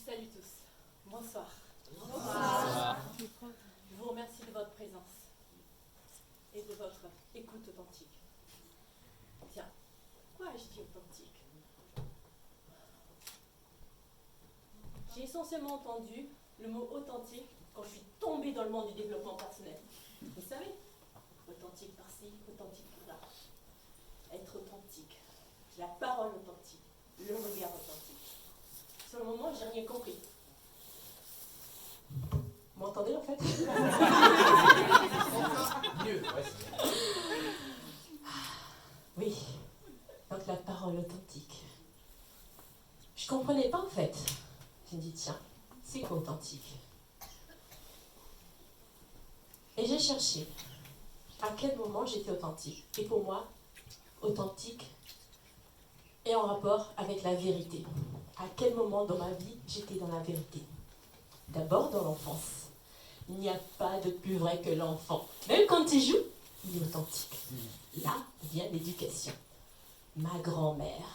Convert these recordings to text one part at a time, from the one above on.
salue tous. Bonsoir. Bonsoir. Je vous remercie de votre présence et de votre écoute authentique. Tiens, pourquoi je dis authentique? J'ai essentiellement entendu le mot authentique quand je suis tombée dans le monde du développement personnel. Vous savez, authentique par-ci, authentique par-là. Être authentique, la parole authentique, le regard authentique. Sur le moment, j'ai rien compris. Vous m'entendez en fait? Mieux, ouais. Oui, donc la parole authentique. Je comprenais pas en fait. J'ai dit tiens, c'est quoi authentique? Et j'ai cherché à quel moment j'étais authentique. Et pour moi, authentique est en rapport avec la vérité. À quel moment dans ma vie j'étais dans la vérité? D'abord dans l'enfance. Il n'y a pas de plus vrai que l'enfant. Même quand il joue, il est authentique. Là vient l'éducation. Ma grand-mère.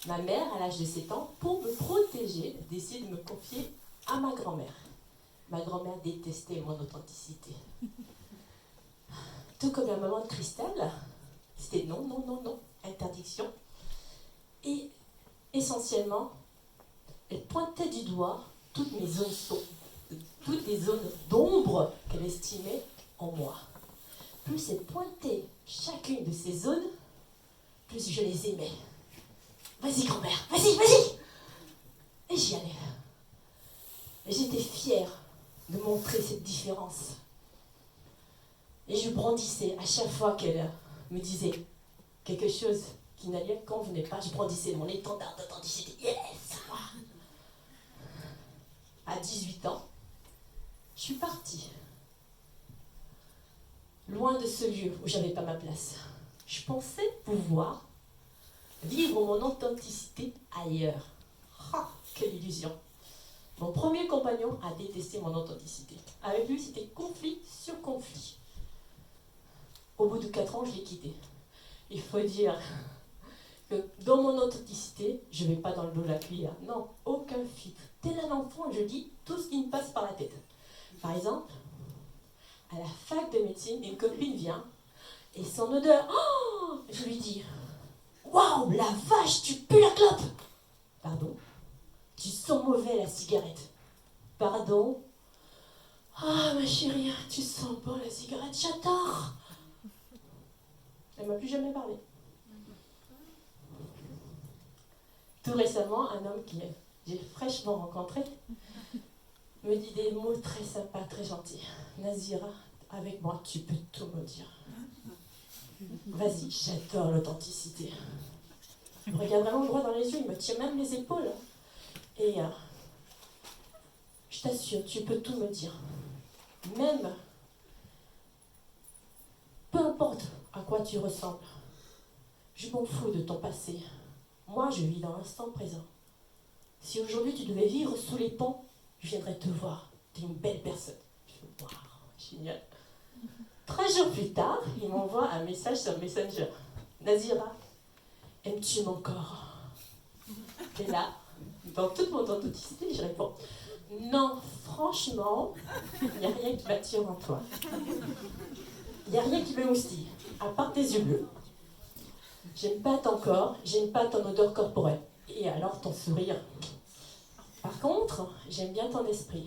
Ma mère, à l'âge de 7 ans, pour me protéger, décide de me confier à ma grand-mère. Ma grand-mère détestait mon authenticité. Tout comme la maman de Christelle, c'était non, non, non, non, interdiction. Et essentiellement, elle pointait du doigt toutes mes zones sombres, toutes les zones d'ombre qu'elle estimait en moi. Plus elle pointait chacune de ces zones, plus je les aimais. Vas-y grand-mère, vas-y, vas-y! Et j'y allais. Et j'étais fière de montrer cette différence. Et je brandissais à chaque fois qu'elle me disait quelque chose qui n'allait convenait pas, je brandissais mon étendard d'authenticité. Yes! À 18 ans, je suis partie. Loin de ce lieu où j'avais pas ma place. Je pensais pouvoir vivre mon authenticité ailleurs. Ah, quelle illusion! Mon premier compagnon a détesté mon authenticité. Avec lui, c'était conflit sur conflit. Au bout de 4 ans, je l'ai quitté. Il faut dire que dans mon authenticité, je ne vais pas dans le dos de la cuillère. Non, aucun filtre. Tel un enfant, je dis tout ce qui me passe par la tête. Par exemple, à la fac de médecine, une copine vient et son odeur, oh, je lui dis, waouh, la vache, tu pues la clope! Pardon? Tu sens mauvais la cigarette. Pardon? Ah, ma chérie, tu sens bon la cigarette, j'adore! Elle ne m'a plus jamais parlé. Tout récemment, un homme que j'ai fraîchement rencontré me dit des mots très sympas, très gentils. Nazira, avec moi, tu peux tout me dire. Vas-y, j'adore l'authenticité. Il me regarde vraiment droit dans les yeux, il me tient même les épaules. Et je t'assure, tu peux tout me dire. Même, peu importe à quoi tu ressembles, je m'en fous de ton passé. Moi, je vis dans l'instant présent. Si aujourd'hui tu devais vivre sous les ponts, je viendrais te voir. Tu es une belle personne. Je fais, waouh, génial. 3 jours plus tard, il m'envoie un message sur Messenger. Nazira, aimes-tu mon corps? Et là, dans toute mon authenticité, je réponds, non, franchement, il n'y a rien qui m'attire en toi. Il n'y a rien qui me moustille, à part tes yeux bleus. J'aime pas ton corps, j'aime pas ton odeur corporelle. Et alors ton sourire. Par contre, j'aime bien ton esprit.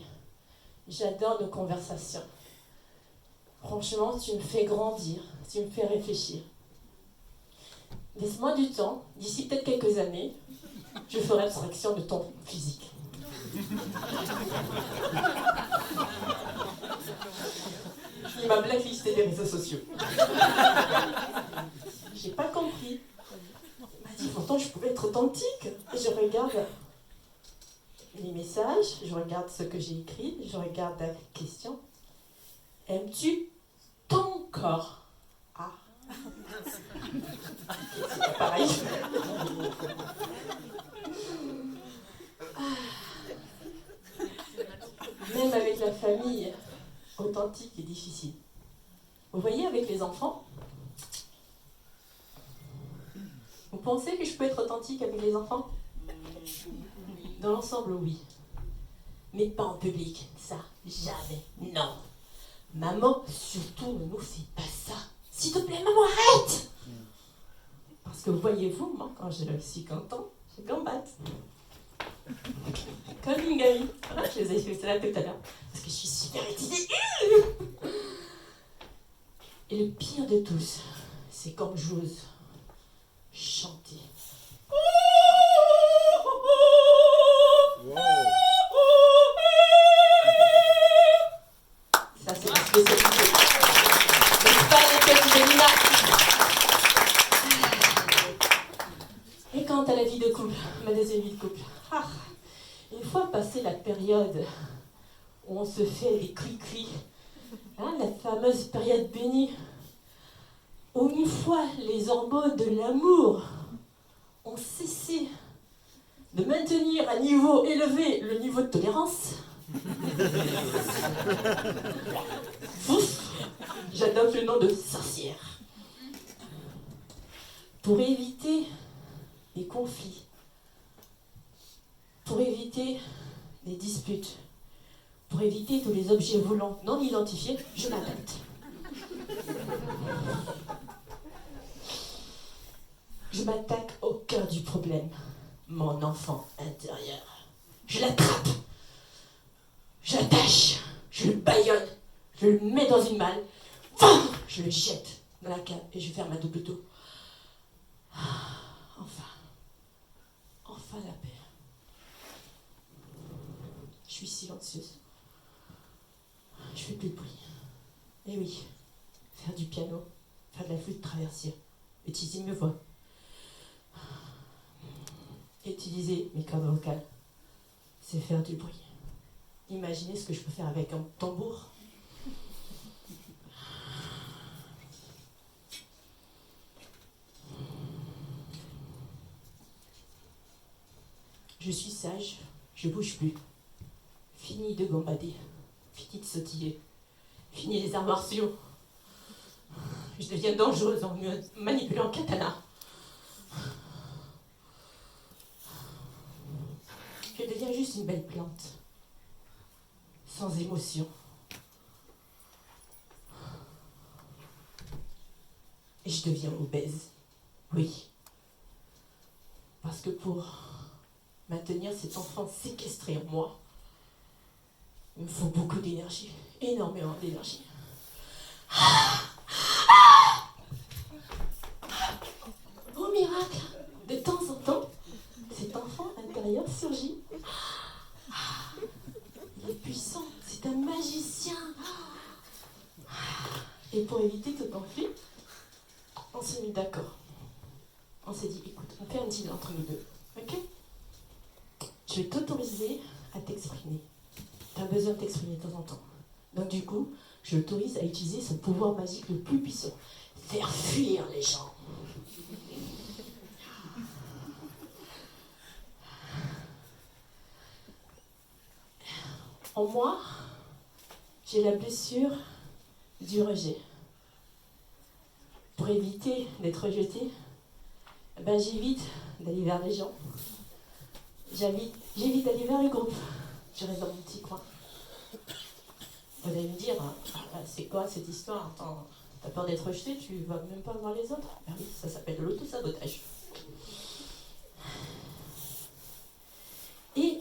J'adore nos conversations. Franchement, tu me fais grandir, tu me fais réfléchir. Laisse-moi du temps, d'ici peut-être quelques années, je ferai abstraction de ton physique. Il m'a blacklisté des réseaux sociaux. J'ai pas compris. Il m'a dit pourtant je pouvais être authentique. Et je regarde les messages, je regarde ce que j'ai écrit, je regarde la question. Aimes-tu ton corps? Ah. C'est pas pareil. Même avec la famille, authentique est difficile. Vous voyez, avec les enfants, vous pensez que je peux être authentique avec les enfants? Dans l'ensemble, oui. Mais pas en public. Ça, jamais. Non. Maman, surtout, ne nous fais pas ça. S'il te plaît, maman, arrête! Parce que voyez-vous, moi, quand je suis content, je gambade. Comme une gamine. Voilà, je les ai fait ça tout à l'heure. Parce que je suis super excitée. Et le pire de tous, c'est quand j'ose chanter. Wow. Ça, c'est ma spécialité. N'est-ce pas, les petits Mélina? Et quant à la vie de couple, ma deuxième vie de couple, une fois passée la période où on se fait les cri-cri, la fameuse période bénie, où une fois les hormones de l'amour ont cessé de maintenir à niveau élevé le niveau de tolérance, j'adopte le nom de sorcière. Pour éviter les conflits, pour éviter les disputes, pour éviter tous les objets volants non identifiés, je m'adapte. Je m'attaque au cœur du problème, mon enfant intérieur. Je l'attrape, je l'attache, je le bâillonne, je le mets dans une malle, je le jette dans la cave et je ferme à double tour. Enfin la paix. Je suis silencieuse. Je fais plus de bruit. Et oui, faire du piano, faire de la flûte traversière, utiliser mes voix, utiliser mes cordes vocales, c'est faire du bruit. Imaginez ce que je peux faire avec un tambour. Je suis sage, je bouge plus. Fini de gambader, fini de sautiller, fini les arts martiaux. Je deviens dangereuse en me manipulant katana. Je deviens juste une belle plante, sans émotion. Et je deviens obèse, oui. Parce que pour maintenir cet enfant séquestré en moi, il me faut beaucoup d'énergie, énormément d'énergie. Oh miracle, de temps en temps, cet enfant intérieur surgit. Il est puissant, c'est un magicien. Et pour éviter tout conflit, on s'est mis d'accord. On s'est dit, écoute, on fait un deal entre nous deux, ok? Je vais t'autoriser à t'exprimer. Tu as besoin de t'exprimer de temps en temps. Donc du coup, je l'autorise à utiliser son pouvoir magique le plus puissant. Faire fuir les gens. En moi, j'ai la blessure du rejet. Pour éviter d'être rejetée, j'évite d'aller vers les gens. J'évite d'aller vers les groupes. Je reste dans mon petit coin. Vous allez me dire, c'est quoi cette histoire? Attends, t'as peur d'être rejeté, tu vas même pas voir les autres? Ah oui, ça s'appelle de l'auto-sabotage. Et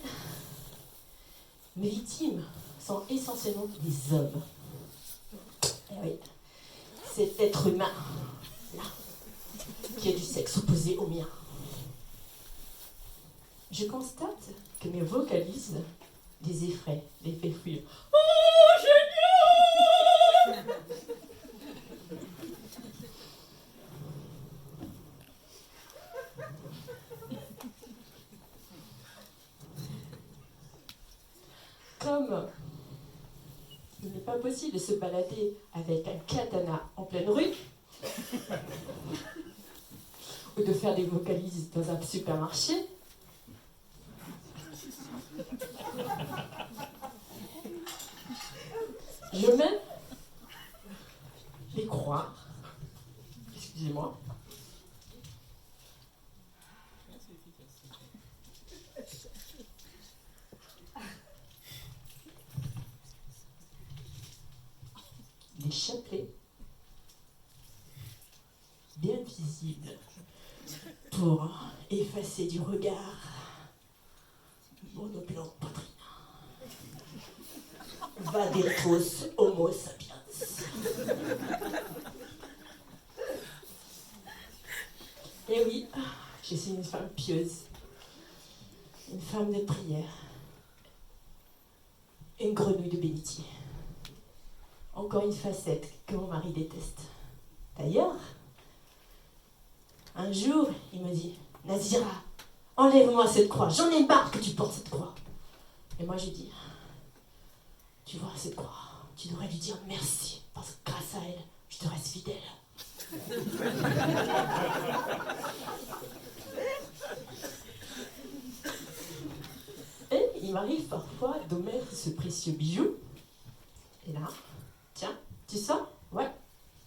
mes victimes sont essentiellement des hommes. Eh oui, cet être humain, là, qui a du sexe opposé au mien. Je constate que mes vocalises les effraient, les fait fuir. Oh, génial! Comme il n'est pas possible de se balader avec un katana en pleine rue, ou de faire des vocalises dans un supermarché, je mets les croire, excusez-moi, invisible pour effacer du regard mon opulente poitrine. Vadeltros homo sapiens. Et oui, je suis une femme pieuse, une femme de prière, une grenouille de bénitier. Encore une facette que mon mari déteste. D'ailleurs, un jour, il me dit « Nazira, enlève-moi cette croix, j'en ai marre que tu portes cette croix. » Et moi, je dis « Tu vois cette croix, tu devrais lui dire merci, parce que grâce à elle, je te reste fidèle. » Et il m'arrive parfois de mettre ce précieux bijou. Et là, tiens, tu sens? Ouais,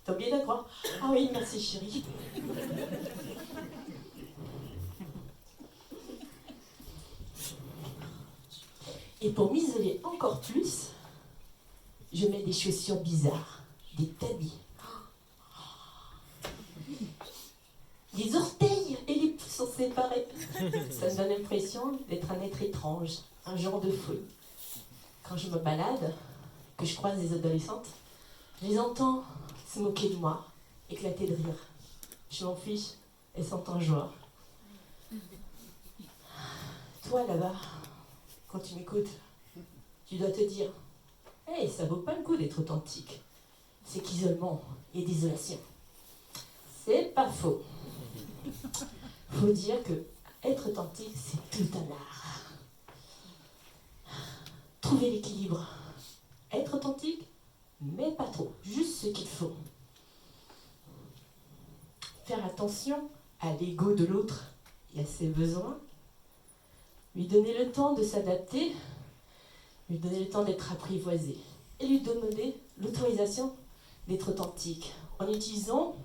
t'as oublié la croix. Ah oui, merci chérie. Et pour m'isoler encore plus, je mets des chaussures bizarres, des tabis. Les orteils et les pouces sont séparés. Ça me donne l'impression d'être un être étrange, un genre de folie. Quand je me balade, que je croise des adolescentes, je les entends se moquer de moi, éclater de rire. Je m'en fiche, elles sont en joie. Toi là-bas, quand tu m'écoutes, tu dois te dire « Hey, ça vaut pas le coup d'être authentique. C'est qu'isolement et désolation. » C'est pas faux. Faut dire que être authentique, c'est tout un art. Trouver l'équilibre. Être authentique, mais pas trop. Juste ce qu'il faut. Faire attention à l'ego de l'autre et à ses besoins. Lui donner le temps de s'adapter. Lui donner le temps d'être apprivoisé. Et lui donner l'autorisation d'être authentique. En utilisant,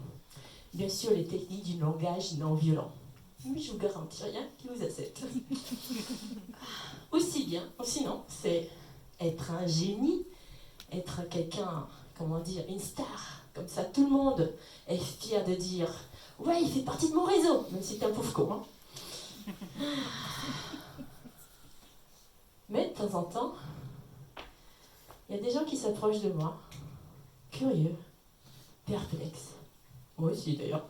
bien sûr, les techniques du langage non violent. Mais je vous garantis rien qui vous accepte. Aussi bien, sinon, c'est être un génie, être quelqu'un, comment dire, une star. Comme ça, tout le monde est fier de dire « Ouais, il fait partie de mon réseau », même si t'es un pauvre con. Hein. Mais de temps en temps, il y a des gens qui s'approchent de moi, curieux, perplexes. Moi aussi, d'ailleurs.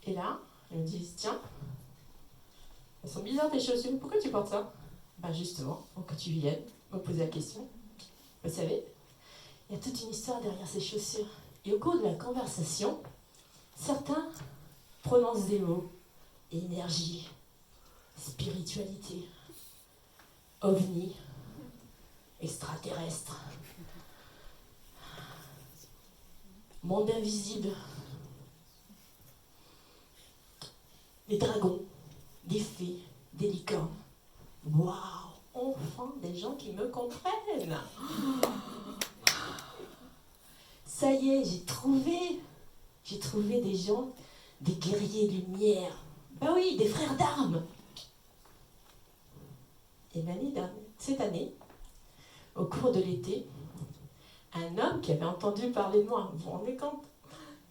Et là, ils me disent, tiens, elles sont bizarres tes chaussures, pourquoi tu portes ça? Ben justement, pour que tu viennes me poser la question. Vous savez, il y a toute une histoire derrière ces chaussures. Et au cours de la conversation, certains prononcent des mots, énergie, spiritualité, ovni, extraterrestre, monde invisible, des dragons, des fées, des licornes. Waouh! Enfin, des gens qui me comprennent. Ça y est, j'ai trouvé des gens, des guerriers lumière. Ben oui, des frères d'armes. Et cette année, au cours de l'été, un homme qui avait entendu parler de moi, vous vous rendez compte?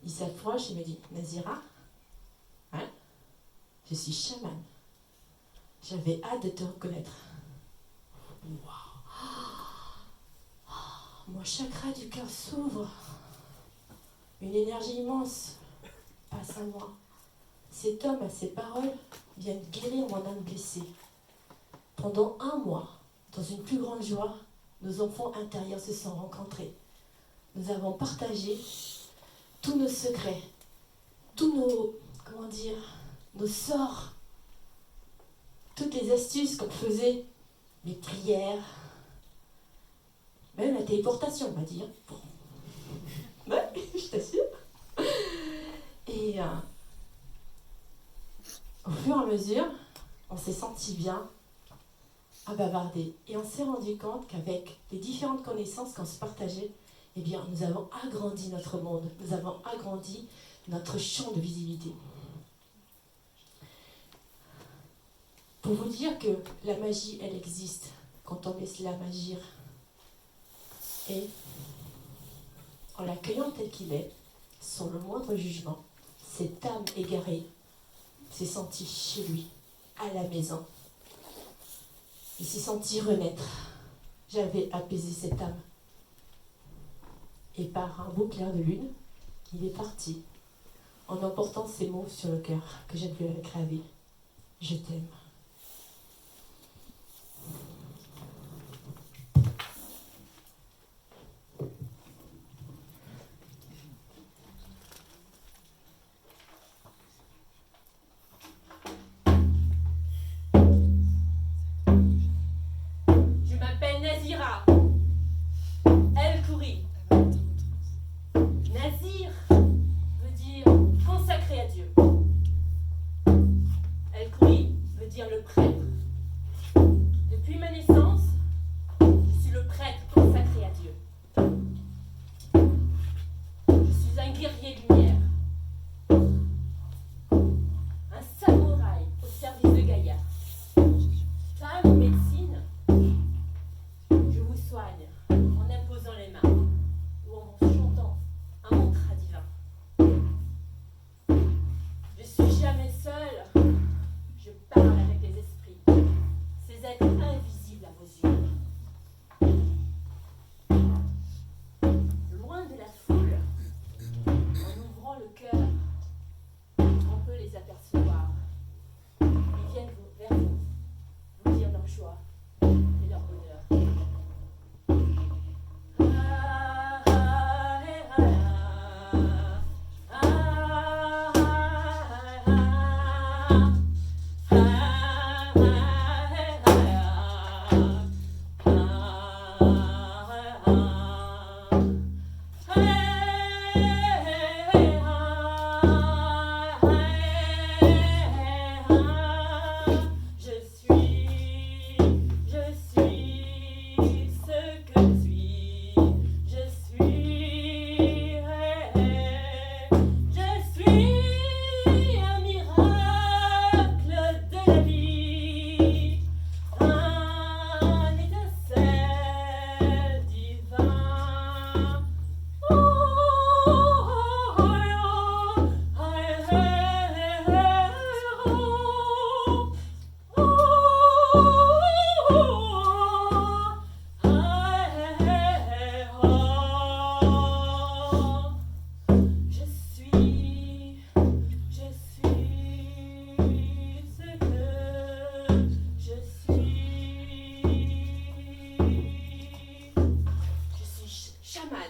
Il s'approche et me dit, Nazira, hein? Je suis chamane. J'avais hâte de te reconnaître. Waouh! Mon chakra du cœur s'ouvre. Une énergie immense passe à moi. Cet homme, à ses paroles, vient guérir mon âme blessée. Pendant 1 mois, dans une plus grande joie, nos enfants intérieurs se sont rencontrés. Nous avons partagé tous nos secrets, tous nos, nos sorts, toutes les astuces qu'on faisait, les prières, même la téléportation, on va dire. Ouais, je t'assure. Et au fur et à mesure, on s'est senti bien à bavarder. Et on s'est rendu compte qu'avec les différentes connaissances qu'on se partageait, eh bien, nous avons agrandi notre monde, nous avons agrandi notre champ de visibilité. Pour vous dire que la magie, elle existe quand on laisse l'âme agir. Et en l'accueillant tel qu'il est, sans le moindre jugement, cette âme égarée s'est sentie chez lui, à la maison. Il s'est senti renaître. J'avais apaisé cette âme. Et par un beau clair de lune, il est parti, en emportant ces mots sur le cœur que j'ai pu graver. Je t'aime. Je m'appelle Nazira El Khoury. Nazir veut dire consacré à Dieu. El Khoury veut dire le prêtre. Depuis ma naissance, je suis le prêtre consacré à Dieu. Je suis un guerrier lumière, un samouraï au service de Gaïa. Femme médecine, je vous soigne en imposant les mains ou en chantant un mantra divin. Je suis jamais seule, je parle avec les esprits, ces êtres invisibles à vos yeux. Loin de la foule, en ouvrant le cœur, on peut les apercevoir. Ils viennent vers vous, vous dire leur joie et leur bonheur. Chamane,